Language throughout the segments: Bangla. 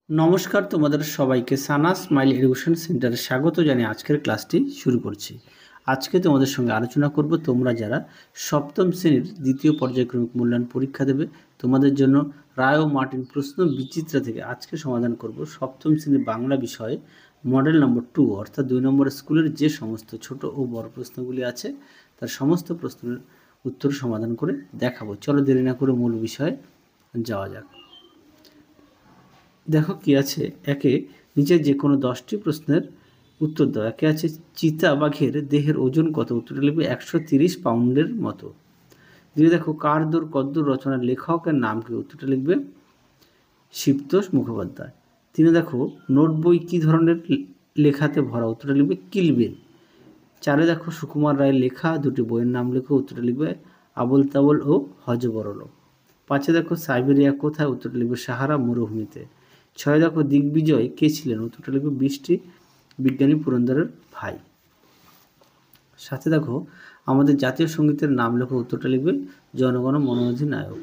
নমস্কার, তোমাদের সবাইকে সানা স্মাইল এডুকেশন সেন্টারে স্বাগত জানিয়ে আজকের ক্লাসটি শুরু করছি। আজকে তোমাদের সঙ্গে আলোচনা করব তোমরা যারা সপ্তম শ্রেণীর দ্বিতীয় পর্যায়ক্রমিক মূল্যায়ন পরীক্ষা দেবে, তোমাদের জন্য রায় ও মার্টিন প্রশ্ন বিচিত্রা থেকে আজকে সমাধান করব সপ্তম শ্রেণীর বাংলা বিষয়ে মডেল নম্বর 2 অর্থাৎ 2 নম্বর স্কুলের যে সমস্ত ছোট ও বড় প্রশ্নগুলি আছে তার সমস্ত প্রশ্নের উত্তর সমাধান করে দেখাবো। চলো দেরি না করে মূল বিষয়ে যাওয়া যাক। দেখো কি আছে, একে নিচে যে কোনো 10টি প্রশ্নের উত্তর দাও। একে আছে চিতা বাঘের দেহের ওজন কত? উত্তরটা লিখবে 130 পাউন্ডের মতো। দিয়ে দেখো কার দূর কদ্দূর রচনার লেখকের নাম কি? উত্তরটা লিখবে শিবতোষ মুখোপাধ্যায়। তিনে দেখো নোট বই কী ধরনের লেখাতে ভরা? উত্তরটা লিখবে কিলবিল। চারে দেখো সুকুমার রায়ের লেখা দুটি বইয়ের নাম লেখো। উত্তরটা লিখবে আবোল তাবোল ও হযবরল। পাঁচে দেখো সাইবেরিয়া কোথায়? উত্তরটা লিখবে সাহারা মরুভূমিতে। ছয় দেখো দিগ্বিজয় কে ছিলেন? উত্তরটা লিখবে বৃষ্টি বিজ্ঞানী পুরন্দরের ভাই। সাথে দেখো আমাদের জাতীয় সঙ্গীতের নাম লেখো। উত্তরটা লিখবে জনগণ মন অধিনায়ক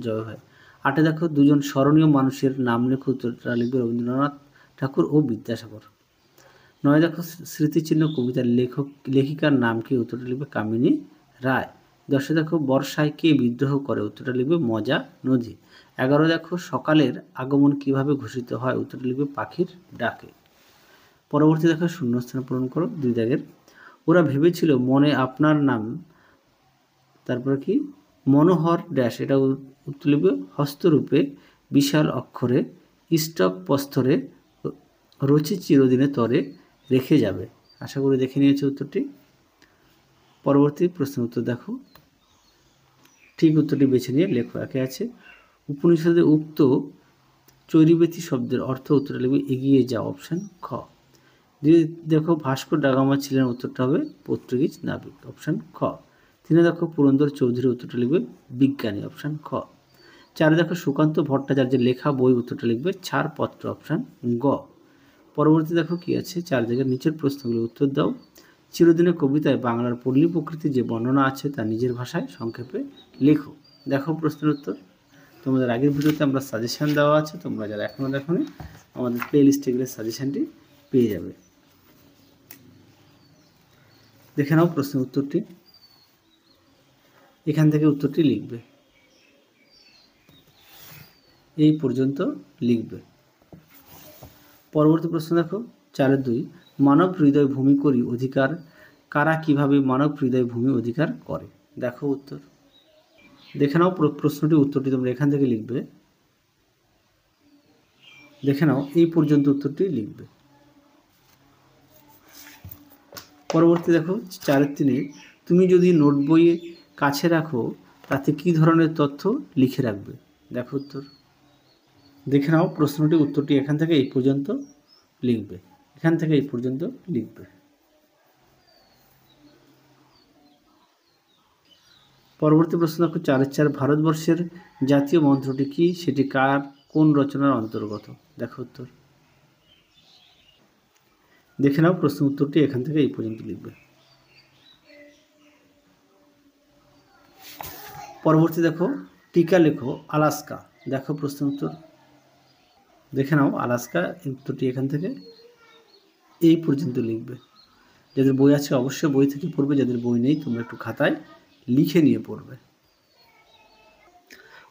জয় হয়। আটে দেখো দুজন স্মরণীয় মানুষের নাম লেখো। উত্তরটা লিখবে রবীন্দ্রনাথ ঠাকুর ও বিদ্যাসাগর। নয় দেখো স্মৃতিচিহ্ন কবিতার লেখিকার নাম কি? উত্তরটা লিখবে কামিনী রায়। 10 দেখো বর্ষায় কে বিদ্রোহ করে? উত্তরটা লিখবে মজা নদী। 11 দেখো সকালের আগমন কিভাবে ঘোষিত হয়? উত্তরটা লিখবে পাখির ডাকে। পরবর্তী দেখো শূন্যস্থান পূরণ করো। 2 দাগের ওরা ভেবেছিল মনে আপনার নাম, তারপরে কি মনোহর ড্যাশ, এটা উত্তর লিখবে হস্তরূপে বিশাল অক্ষরে স্টক প্রস্তরে রচি চিরদিনে তরে রেখে যাবে। আশা করি দেখে নিয়েছে উত্তরটি। পরবর্তী প্রশ্নের উত্তর দেখো, ঠিক উত্তরটি বেছে নিয়ে লেখো। একে আছে উপনিষদে উক্ত চৈরিবেতি শব্দের অর্থ? উত্তরটা লিখবে এগিয়ে যাও, অপশান খ। দেখো ভাস্কর ডা গামা ছিলেন? উত্তরটা হবে পর্তুগিজ নাবিক, অপশান খ। তিনে দেখো পুরন্দর চৌধুরী? উত্তরটা লিখবে বিজ্ঞানী, অপশান খ। চারে দেখো সুকান্ত ভট্টাচার্যের লেখা বই? উত্তরটা লিখবে ছাড়পত্র, অপশান গ। পরবর্তী দেখো কি আছে, 4 জায়গার নিচের প্রশ্নগুলোর উত্তর দাও। চিরদিনের কবিতায় বাংলার পল্লী প্রকৃতির যে বর্ণনা আছে তা নিজের ভাষায় সংক্ষেপে লেখো। দেখো প্রশ্নের উত্তর। তোমাদের আগের ভিডিওতে আমরা সাজেশান দেওয়া আছে, তোমরা যারা এখনও দেখোনি আমাদের প্লে লিস্টে গেলে সাজেশানটি পেয়ে যাবে। দেখে নাও প্রশ্নের উত্তরটি, এখান থেকে উত্তরটি লিখবে, এই পর্যন্ত লিখবে। পরবর্তী প্রশ্ন দেখো 4-2 মানব হৃদয় ভূমি করি অধিকার কারা কিভাবে মানব হৃদয় ভূমি অধিকার করে? দেখো উত্তর। দেখে নাও প্রশ্নটি, উত্তরটি তোমরা এখান থেকে লিখবে। দেখে নাও এই পর্যন্ত উত্তরটি লিখবে। পরবর্তী দেখো 4-3 তুমি যদি নোট বইয়ে কাছে রাখো তাতে কি ধরনের তথ্য লিখে রাখবে? দেখো উত্তর। দেখে নাও প্রশ্নটি, উত্তরটি এখান থেকে এই পর্যন্ত লিখবে, এখান থেকে এই পর্যন্ত লিখবে। পরবর্তী প্রশ্ন দেখো 4-4 ভারতবর্ষের জাতীয় মন্ত্রটি কি? সেটি কার কোন রচনার অন্তর্গত? দেখো উত্তর। দেখে নাও প্রশ্ন উত্তরটি এখান থেকে এই পর্যন্ত লিখবে। পরবর্তী দেখো টিকা লেখো আলাস্কা। দেখো প্রশ্ন উত্তর। দেখে নাও আলাস্কা, উত্তরটি এখান থেকে এই পর্যন্ত লিখবে। যাদের বই আছে অবশ্যই বই থেকে পড়বে, যাদের বই নেই তোমরা একটু খাতায় লিখে নিয়ে পড়বে।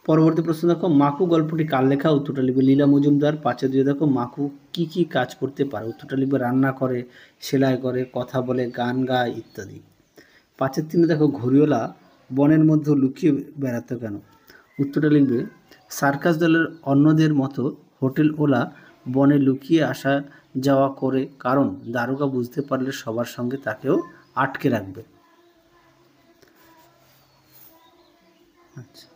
পরবর্তী প্রশ্ন দেখো মাকু গল্পটি কার লেখা? উত্তরটা লিখবে লীলা মজুমদার। 5-2 দেখো মাকু কি কি কাজ করতে পারে? উত্তরটা লিখবে রান্না করে, সেলাই করে, কথা বলে, গান গায় ইত্যাদি। 5-3 দেখো ঘড়িওয়ালা বনের মধ্যে লুকিয়ে বেড়াতো কেন? উত্তরটা লিখবে সার্কাস দলের অন্যদের মতো হোটেলওয়ালা বনে লুকিয়ে আসা যাওয়া করে, কারণ দারোগা বুঝতে পারলে সবার সঙ্গে তাকেও আটকে রাখবে। আচ্ছা,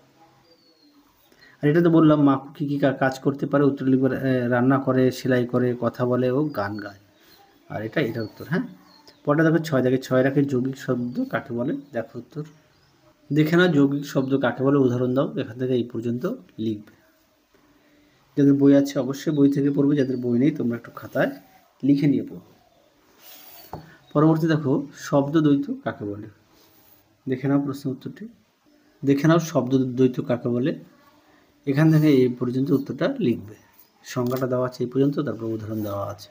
আর এটা তো বললাম মাকু কী কী কাজ করতে পারে। উত্তর লিখবে রান্না করে, সেলাই করে, কথা বলে ও গান গায়। আর এটা উত্তর। হ্যাঁ, পরটা দেখো 6 দেখে 6 রাখে যৌগিক শব্দ কাকে বলে? দেখো উত্তর। দেখে না যৌগিক শব্দ কাকে বলে উদাহরণ দাও। এখান থেকে এই পর্যন্ত লিখবে। যাদের বই আছে অবশ্যই বই থেকে পড়বে, যাদের বই নেই তোমরা একটু খাতায় লিখে নিয়ে পড়বে। পরবর্তী দেখো শব্দ দ্বৈত কাকে বলে? দেখে নাও প্রশ্ন উত্তরটি। দেখে নাও শব্দ দ্বৈত কাকে বলে, এখান থেকে এই পর্যন্ত উত্তরটা লিখবে। সংজ্ঞাটা দেওয়া আছে এই পর্যন্ত, তারপর উদাহরণ দেওয়া আছে।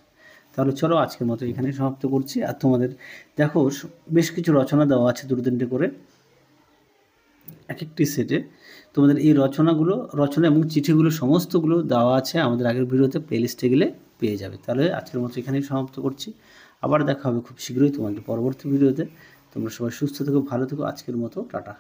তাহলে চলো আজকের মতো এখানেই সমাপ্ত করছি। আর তোমাদের দেখো বেশ কিছু রচনা দেওয়া আছে 2-3টে করে এক একটি সেটে। তোমাদের এই রচনা এবং চিঠিগুলো সমস্তগুলো দেওয়া আছে আমাদের আগের ভিডিওতে, প্লেলিস্টে গেলে পেয়ে যাবে। তাহলে আজকের মতো এখানেই সমাপ্ত করছি। আবার দেখা হবে খুব শীঘ্রই তোমাদের পরবর্তী ভিডিওতে। তোমরা সবাই সুস্থ থেকো, ভালো থেকো। আজকের মতো টাটা।